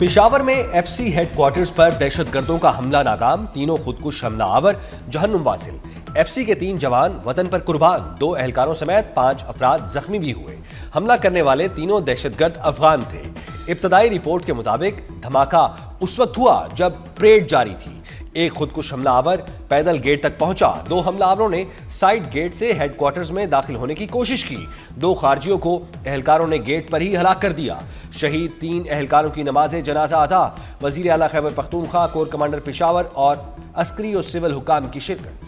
पेशावर में FC headquarters पर दहशतगर्दों का हमला नाकाम, तीनों खुदकुश हमला आवर जहन्नुम वासिल। एफसी के 3 जवान वतन पर कुर्बान, 2 एहलकारों समेत 5 अफराद जख्मी भी हुए। हमला करने वाले तीनों दहशतगर्द अफगान थे। इब्तदाई रिपोर्ट के मुताबिक धमाका उस वक्त हुआ जब परेड जारी थी। एक खुदकुश हमलावर पैदल गेट तक पहुंचा। 2 हमलावरों ने साइड गेट से हेडक्वार्टर्स में दाखिल होने की कोशिश की। 2 खारजियों को एहलकारों ने गेट पर ही हलाक कर दिया। शहीद 3 एहलकारों की नमाज जनाजा अदा। वजीर आला खैबर पख्तूनख्वा, कोर कमांडर पेशावर और अस्करी और सिविल हुकाम की शिरकत।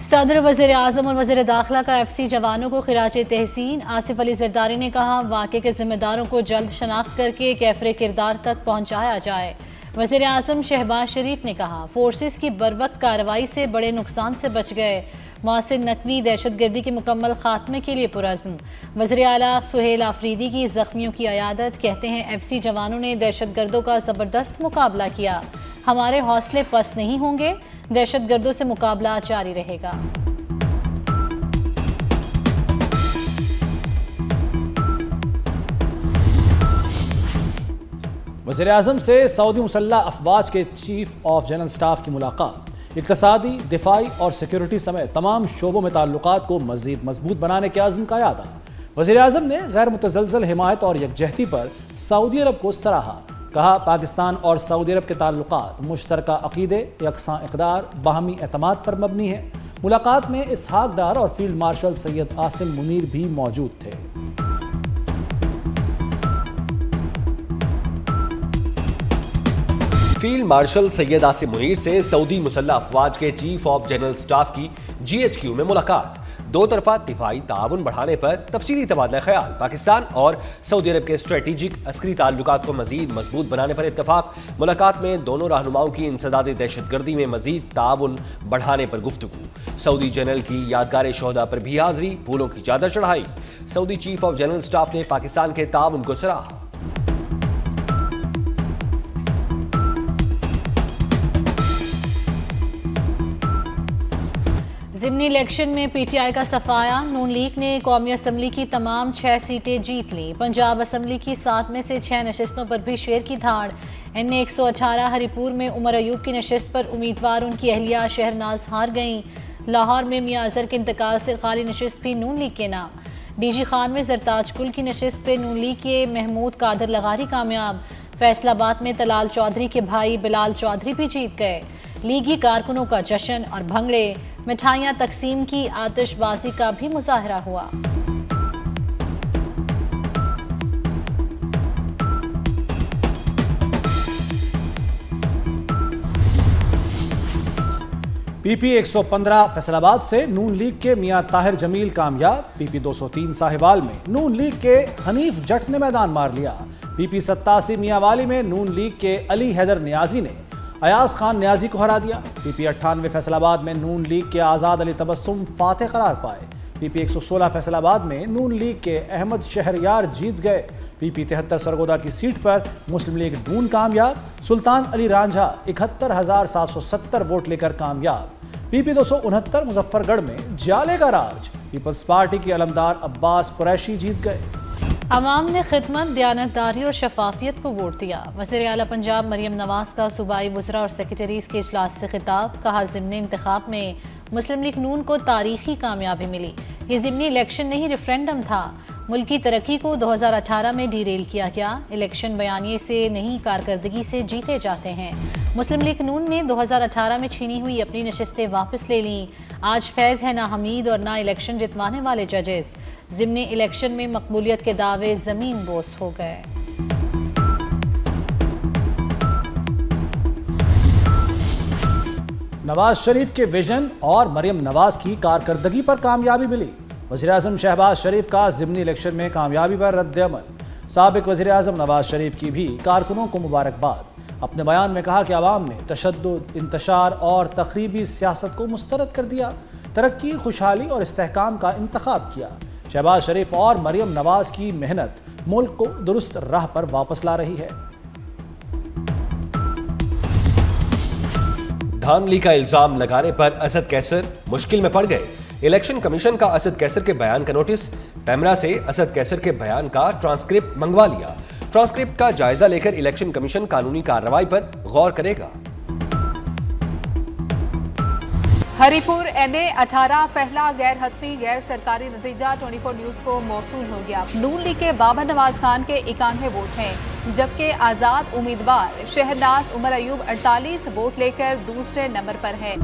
सदर, वज़ीर आज़म और वज़ीर दाखिला का एफसी जवानों को खिराज तहसीन। आसिफ अली जरदारी ने कहा, वाक़े के जिम्मेदारों को जल्द शनाख्त करके कैफरे किरदार तक पहुँचाया जाए। वज़ीर आज़म शहबाज शरीफ ने कहा, फोर्सेस की बरवक्त कार्रवाई से बड़े नुकसान से बच गए। मौसिन नकवी दहशतगर्दी के मुकम्मल खात्मे के लिए पुरज़्म। वज़ीर आला सुहेल आफरीदी की ज़ख्मियों की अयादत। कहते हैं, एफसी जवानों ने दहशतगर्दों का ज़बरदस्त मुकाबला किया। हमारे हौसले पस्त नहीं होंगे, दहशतगर्दों से मुकाबला जारी रहेगा। वज़ीर आज़म से सऊदी मुसल्लह अफवाज के चीफ ऑफ जनरल स्टाफ की मुलाकात। इक़्तिसादी, दिफाई और सिक्योरिटी समेत तमाम शोबों में ताल्लुकात को मज़ीद मजबूत बनाने के आज़म का यादा। वज़ीर आज़म ने गैर मुतज़लज़ल हिमायत और यकजहती पर सऊदी अरब को सराहा। कहा, पाकिस्तान और सऊदी अरब के ताल्लुकात मुश्तरका अक़ीदे, यकसां इक़दार, बाहमी एतमाद पर मबनी है। मुलाकात में इसहाक डार और फील्ड मार्शल सैयद आसिम मुनीर भी मौजूद थे। फील्ड मार्शल सैयद आसिम मुनीर से सऊदी मुसल्लह अफवाज के चीफ ऑफ जनरल स्टाफ की GHQ में मुलाकात। 2 तरफा दिफाई ताउन बढ़ाने पर तफसीली तबादला ख्याल। पाकिस्तान और सऊदी अरब के स्ट्रेटेजिक अस्करी ताल्लुकात को मजीद मजबूत बनाने पर इत्तफाक। मुलाकात में दोनों रहनुमाओं की इंसदाद दहशतगर्दी में मजीद ताउन बढ़ाने पर गुफ्तगू। सऊदी जनरल की यादगार शोहदा पर भी हाजिरी, फूलों की चादर चढ़ाई। Saudi chief of general staff ने पाकिस्तान के ताउन को सराहा। ज़िमनी इलेक्शन में PTI का सफाया। नून लीग ने कौमी असम्बली की तमाम 6 सीटें जीत लीं। पंजाब असम्बली की 7 में से 6 नशिस्तों पर भी शेर की धाड़। NA 118 हरीपुर में उमर अयूब की नशिस्त पर उम्मीदवार उनकी अहलिया शहरनाज हार गईं। लाहौर में मियां अजहर के इंतकाल से खाली नशिस्त भी नून लीग के नाम। DG खान में जरताज कुल की नशिस्त पे नून लीग के महमूद कादर लगारी कामयाब। फैसलाबाद में तलाल चौधरी के भाई बिलाल चौधरी भी जीत गए। लीगी कारकुनों का जश्न और भंगड़े, मिठाइयाँ तकसीम की, आतिशबाजी का भी मुजाहरा हुआ। PP 115 फैसलाबाद से नून लीग के मियां ताहिर जमील कामयाब। PP 203 साहिवाल में नून लीग के हनीफ जट ने मैदान मार लिया। PP 87 मियांवाली में नून लीग के अली हैदर नियाजी ने अयाज खान नियाजी को हरा दिया। PP 98 फैसलाबाद में नून लीग के आज़ाद अली तबस्सुम फातेह करार पाए। PP 116 फैसलाबाद में नून लीग के अहमद शहरयार जीत गए। PP 73 सरगोदा की सीट पर मुस्लिम लीग नून कामयाब। सुल्तान अली रांझा 71,770 वोट लेकर कामयाब। PP 269 मुजफ्फरगढ़ में जाले का राज। पीपल्स पार्टी के अलमदार अब्बास कुरैशी जीत गए। अवाम ने खिदमत, दयानतदारी और शफाफियत को वोट दिया। वज़ीर आला पंजाब मरियम नवाज का सूबाई वज़रा और सेक्रेटरीज के इजलास से खिताब। कहा, ज़िमनी इंतखाब में मुस्लिम लीग नून को तारीखी कामयाबी मिली। ये ज़िमनी इलेक्शन नहीं, रेफरेंडम था। मुल्की तरक्की को 2018 में डीरेल किया गया। इलेक्शन बयानिए से नहीं, कारकर्दगी से जीते जाते हैं। मुस्लिम लीग नून ने 2018 में छीनी हुई अपनी नशिस्तें वापस ले लीं। आज फैज़ है ना हमीद और ना इलेक्शन जितवाने वाले जजेस। ज़िमनी इलेक्शन में मकबूलियत के दावे ज़मीन बोस हो गए। नवाज शरीफ के विजन और मरियम नवाज की कारकर्दगी पर कामयाबी मिली। वज़ीर आज़म शहबाज शरीफ का ज़िमनी इलेक्शन में कामयाबी पर रद्द-ए-अमल। साबिक़ वज़ीर आज़म नवाज शरीफ की भी कारकुनों को मुबारकबाद। अपने बयान में कहा कि आवाम ने तशद्दुद, इंतशार और तखरीबी सियासत को मुस्तरद कर दिया। तरक्की, खुशहाली और इस्तेहकाम का इंतखाब किया। शहबाज शरीफ और मरियम नवाज की मेहनत मुल्क को दुरुस्त राह पर वापस ला रही है। धांधली का इल्जाम लगाने पर असद कैसर मुश्किल में पड़ गए। इलेक्शन कमीशन का असद कैसर के बयान का नोटिस, पैमरा से असद कैसर के बयान का ट्रांसक्रिप्ट मंगवा लिया। ट्रांसक्रिप्ट का जायजा लेकर इलेक्शन कमीशन कानूनी कार्रवाई पर गौर करेगा। हरिपुर NA 18 पहला गैर हतमी गैर सरकारी नतीजा 24 न्यूज को मौसूल हो गया। नून लीग के बाबर नवाज खान के 91 वोट हैं, जबकि आजाद उम्मीदवार शहनाज उमर अयूब 48 वोट लेकर दूसरे नंबर पर है।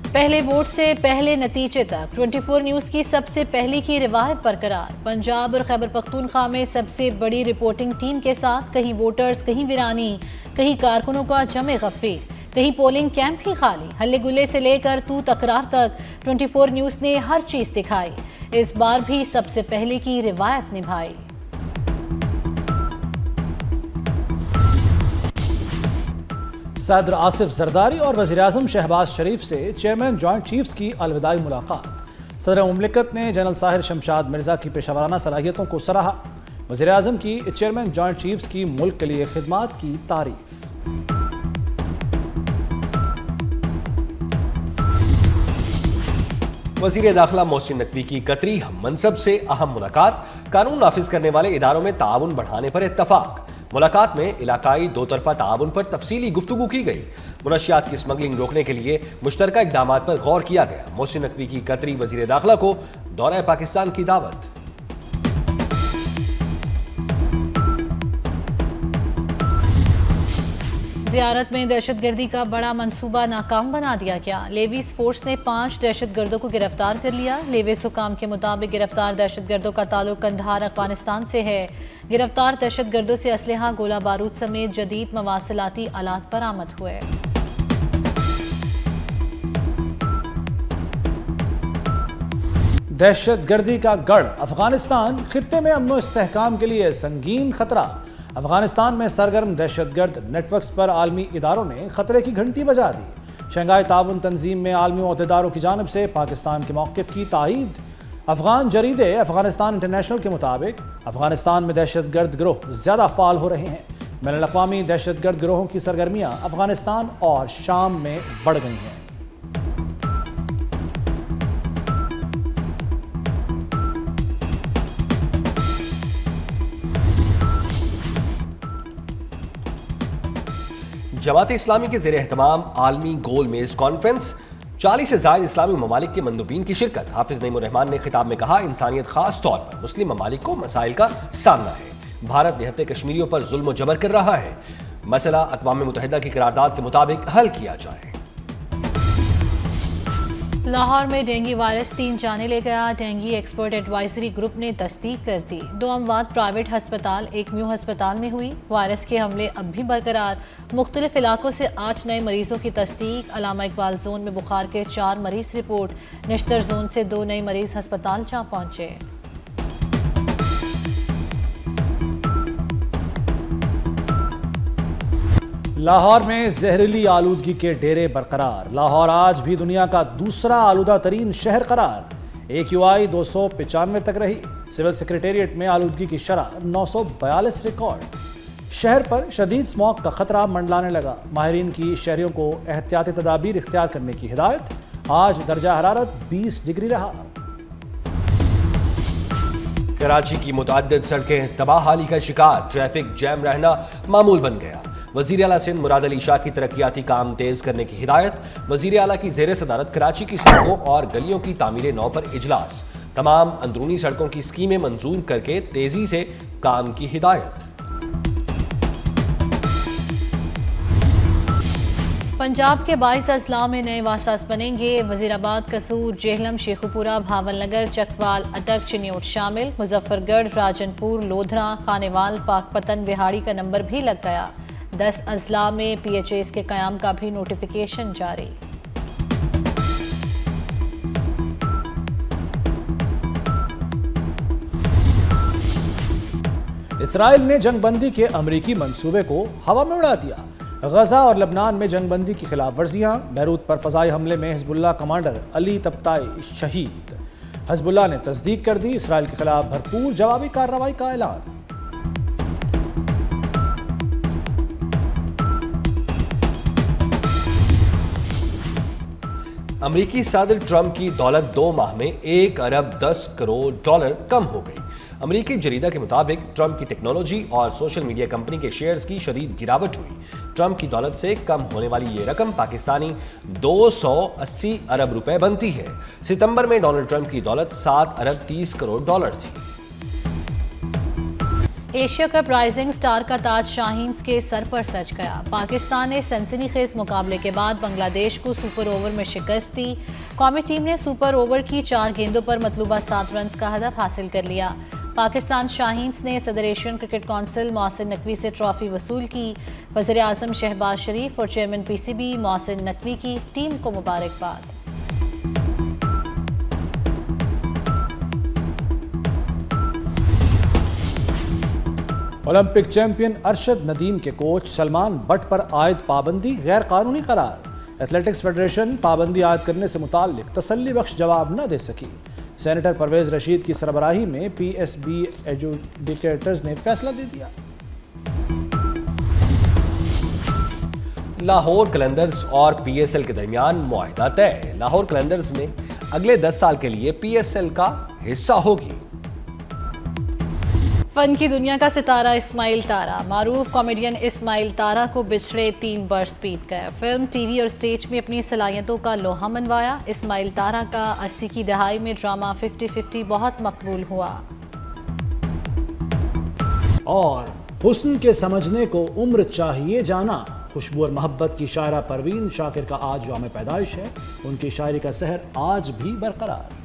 पहले वोट से पहले नतीजे तक 24 न्यूज की सबसे पहले की रिवायत बरकरार। पंजाब और खैबर पख्तूनख्वा में सबसे बड़ी रिपोर्टिंग टीम के साथ कहीं वोटर्स, कहीं वीरानी, कहीं कारकुनों का जमे गफीर, कहीं पोलिंग कैंप ही खाली। हल्ले गुल्ले से लेकर तू तकरार तक 24 न्यूज ने हर चीज दिखाई। इस बार भी सबसे पहले की रिवायत निभाई। सदर आसिफ जरदारी और वज़ीर-ए-आज़म शहबाज शरीफ से चेयरमैन जॉइंट चीफ्स की अलविदाई मुलाकात। सदर मुमलिकत ने जनरल साहिर शमशाद मिर्जा की पेशावराना सलाहियतों को सराहा। वज़ीर-ए-आज़म की चेयरमैन जॉइंट चीफ्स की मुल्क के लिए खिदमात की तारीफ। वज़ीर दाखिला मोहसिन नकवी की कतरी मनसब से अहम मुलाकात, कानून नाफिज करने वाले इदारों में ताउन बढ़ाने पर इत्तफाक। मुलाकात में इलाकाई दो तरफा ताउन पर तफसीली गुफ्तगू की गई। मुनशियात की स्मगलिंग रोकने के लिए मुश्तरका इक़दामात पर गौर किया गया। मोहसिन नकवी की कतरी वज़ीर दाखिला को दौरा पाकिस्तान की दावत। ज़ियारत में दहशतगर्दी का बड़ा मंसूबा नाकाम बना दिया गया। लेवीज फोर्स ने 5 दहशतगर्दों को गिरफ्तार कर लिया। लेवीज हुकाम के मुताबिक गिरफ्तार दहशतगर्दों का ताल्लुक कंधार अफगानिस्तान से है। गिरफ्तार दहशतगर्दों से असलहा, गोला बारूद समेत जदीद मवासिलाती आलात बरामद हुए। दहशतगर्दी का गढ़ अफगानिस्तान, खित्ते में अमन व इस्तेहकाम के लिए संगीन खतरा। अफगानिस्तान में सरगर्म दहशतगर्द नेटवर्क्स पर आलमी इदारों ने खतरे की घंटी बजा दी। शंघाई ताउन तंजीम में आलमी अहदेदारों की जानिब से पाकिस्तान के मौक़िफ़ की तायीद। अफगान जरीदे अफगानिस्तान इंटरनेशनल के मुताबिक अफगानिस्तान में दहशतगर्द गिरोह ज़्यादा फ़ाल हो रहे हैं। बैनुल-अक़वामी दहशतगर्द गिरोहों की सरगर्मियाँ अफगानिस्तान और शाम में बढ़ गई हैं। जमात इस्लामी के ज़ेर एहतमाम आलमी गोल मेज़ कॉन्फ्रेंस, 40 से ज़ायद इस्लामी ममालिक के मंदूबीन की शिरकत। हाफिज नईमुर रहमान ने खिताब में कहा, इंसानियत खास तौर पर मुस्लिम ममालिक को मसाइल का सामना है। भारत निहत्ते कश्मीरियों पर जुल्म जबर कर रहा है। मसला अक़वाम मुत्तहिदा की करारदाद के मुताबिक हल किया जाए। लाहौर में डेंगू वायरस 3 जाने ले गया। डेंगू एक्सपर्ट एडवाइजरी ग्रुप ने तस्दीक कर दी। 2 अमवात प्राइवेट हस्पताल, 1 म्यू हस्पताल में हुई। वायरस के हमले अब भी बरकरार। मुख्तलिफ इलाकों से 8 नए मरीजों की तस्दीक। अलामा इकबाल जोन में बुखार के 4 मरीज रिपोर्ट। निश्तर जोन से 2 नए मरीज हस्पताल जा पहुंचे। लाहौर में जहरीली आलूदगी के डेरे बरकरार। लाहौर आज भी दुनिया का दूसरा आलूदा तरीन शहर करार। AQI 295 तक रही। सिविल सेक्रेटेरिएट में आलूदगी की शरह 942 रिकॉर्ड। शहर पर शदीद स्मॉग का खतरा मंडलाने लगा। माहिरीन की शहरियों को एहतियाती तदाबीर इख्तियार करने की हिदायत। आज दर्जा हरारत 20 डिग्री रहा। कराची की मुतअद्दिद सड़कें तबाहाली का शिकार। ट्रैफिक जैम रहना मामूल बन गया। वज़ीर आला सिंध मुराद अली शाह की तरक्याती काम तेज करने की हिदायत। वज़ीर आला की ज़ेर सदारत कराची की सड़कों और गलियों की तामीर नौ पर इजलास। तमाम अंदरूनी सड़कों की स्कीमें मंजूर करके तेजी से काम की हिदायत। पंजाब के 22 अजला में नए वासास बनेंगे। वजीराबाद, कसूर, जेहलम, शेखुपुरा, भावलनगर, चकवाल, अटक, चिन्योट शामिल। मुजफ्फरगढ़, राजनपुर, लोधरा, खानेवाल, पाकपतन, बिहाड़ी का नंबर भी लग गया। 10 अजला में PHAs के क़याम का भी नोटिफिकेशन जारी। इसराइल ने जंगबंदी के अमरीकी मंसूबे को हवा में उड़ा दिया। गजा और लबनान में जंगबंदी की खिलाफ वर्जियाँ। बैरूत पर फजाई हमले में हिजबुल्लाह कमांडर अली तब्ताई शहीद। हिजबुल्लाह ने तस्दीक कर दी। इसराइल के खिलाफ भरपूर जवाबी कार्रवाई का ऐलान। अमेरिकी सदर ट्रंप की दौलत 2 माह में 1 अरब 10 करोड़ डॉलर कम हो गई। अमेरिकी जरीदा के मुताबिक ट्रंप की टेक्नोलॉजी और सोशल मीडिया कंपनी के शेयर्स की शदीद गिरावट हुई। ट्रंप की दौलत से कम होने वाली ये रकम पाकिस्तानी 280 अरब रुपए बनती है। सितंबर में डोनाल्ड ट्रंप की दौलत 7 अरब 30 करोड़ डॉलर थी। एशिया कप राइजिंग स्टार का ताज शाहीन्स के सर पर सज गया। पाकिस्तान ने सनसनीखेज मुकाबले के बाद बांग्लादेश को सुपर ओवर में शिकस्त दी। कौमी टीम ने सुपर ओवर की 4 गेंदों पर मतलूबा 7 रन का हदफ हासिल कर लिया। पाकिस्तान शाहीन्स ने सदर Asian cricket council Mohsin Naqvi से ट्रॉफी वसूल की। वज़ीर आज़म शहबाज शरीफ और चेयरमैन पीसीबी मोहसिन नकवी की टीम को मुबारकबाद। ओलंपिक चैंपियन अरशद नदीम के कोच सलमान बट पर आयद पाबंदी गैर कानूनी करार। एथलेटिक्स फेडरेशन पाबंदी आयद करने से मुताल्लिक तसल्ली बख्श जवाब न दे सकी। सेनेटर परवेज रशीद की सरबराही में पीएसबी एजुडिकेटर्स ने फैसला दे दिया। लाहौर कलंदर्स और पीएसएल के दरमियान मुआहदा तय। लाहौर कलंदर्स ने अगले 10 साल के लिए पीएसएल का हिस्सा होगी। फन की दुनिया का सितारा इस्माइल तारा, मारूफ कॉमेडियन इस्माइल तारा को बिछड़े 3 बरस बीत गए। फिल्म, टीवी और स्टेज में अपनी सलाहियतों का लोहा मनवाया। इस्माइल तारा का 80 की दहाई में ड्रामा 50-50 बहुत मकबूल हुआ। और हुस्न के समझने को उम्र चाहिए जाना। खुशबू और मोहब्बत की शायरा परवीन शाकिर का आज यौम पैदाइश है। उनकी शायरी का सहर आज भी बरकरार।